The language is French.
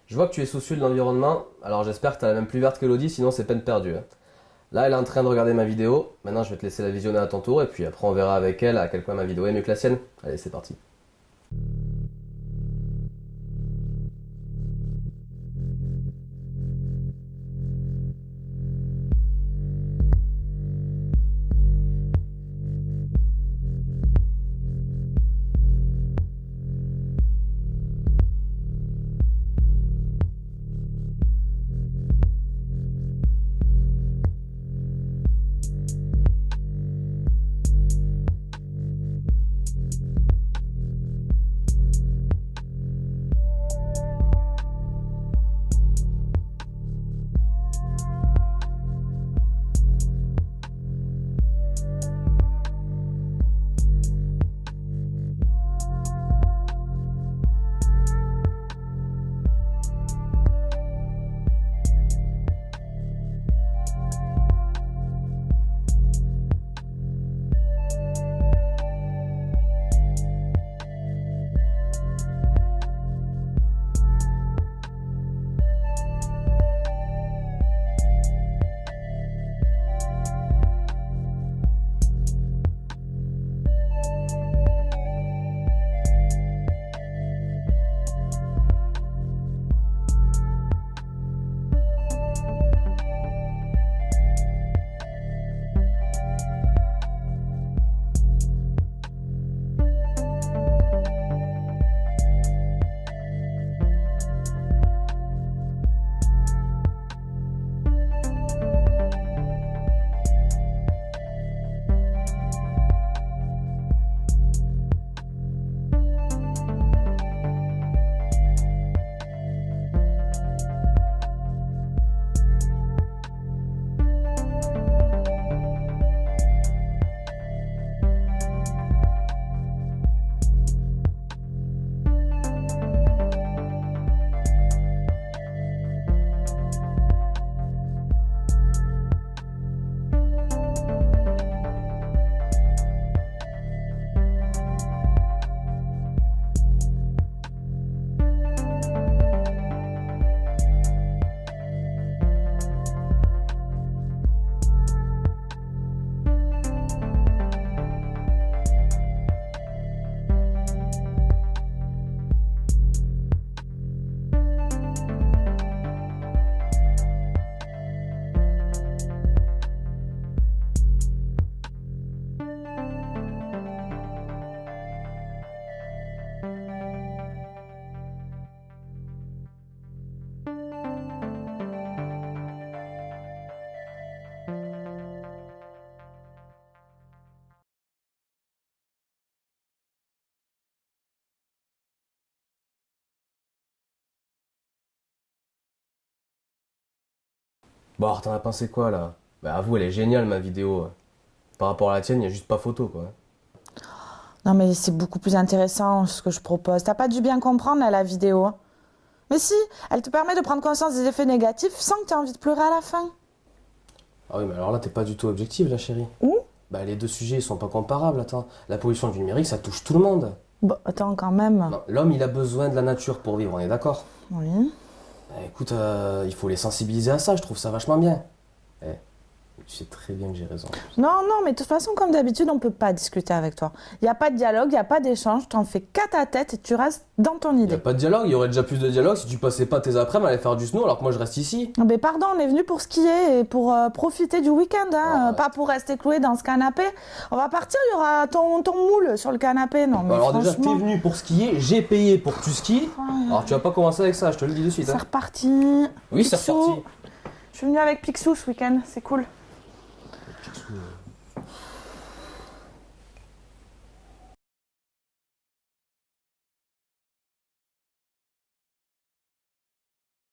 Je vois que tu es soucieux de l'environnement, alors j'espère que tu as la même pluie verte qu'Elodie, sinon c'est peine perdue. Là, elle est en train de regarder ma vidéo, maintenant je vais te laisser la visionner à ton tour, et puis après on verra avec elle à quel point ma vidéo est mieux que la sienne. Allez, c'est parti. Bon, alors t'en as pensé quoi là? Bah avoue, elle est géniale ma vidéo. Par rapport à la tienne, il y a juste pas photo quoi. Non, mais c'est beaucoup plus intéressant ce que je propose. T'as pas dû bien comprendre là, la vidéo. Mais si, elle te permet de prendre conscience des effets négatifs sans que tu aies envie de pleurer à la fin. Ah oui, mais alors là, t'es pas du tout objective là, chérie. Où? Bah les deux sujets, ils sont pas comparables, attends. La pollution du numérique, ça touche tout le monde. Bon, attends, quand même. Non, l'homme, il a besoin de la nature pour vivre, on est d'accord? Oui. Bah, écoute, il faut les sensibiliser à ça, je trouve ça vachement bien. Eh, tu sais très bien que j'ai raison. Non, non, mais de toute façon, comme d'habitude, on peut pas discuter avec toi. Il n'y a pas de dialogue, il n'y a pas d'échange, t'en fais qu'à ta tête et tu restes dans ton Il y idée. a pas de dialogue, il y aurait déjà plus de dialogue si tu passais pas tes après-midi à aller faire du snow alors que moi je reste ici. Ah, mais pardon, on est venu pour skier et pour profiter du week-end, hein, Ah, ouais. pas pour rester cloué dans ce canapé. On va partir, il y aura ton moule sur le canapé. Non, mais Alors déjà, franchement, t'es venu pour skier, j'ai payé pour que tu skis. Alors tu vas pas commencer avec ça, je te le dis de suite. c'est Hein. reparti. Oui, c'est Picsou. reparti. Je suis venue avec Picsou ce week-end, c'est cool. Picsou,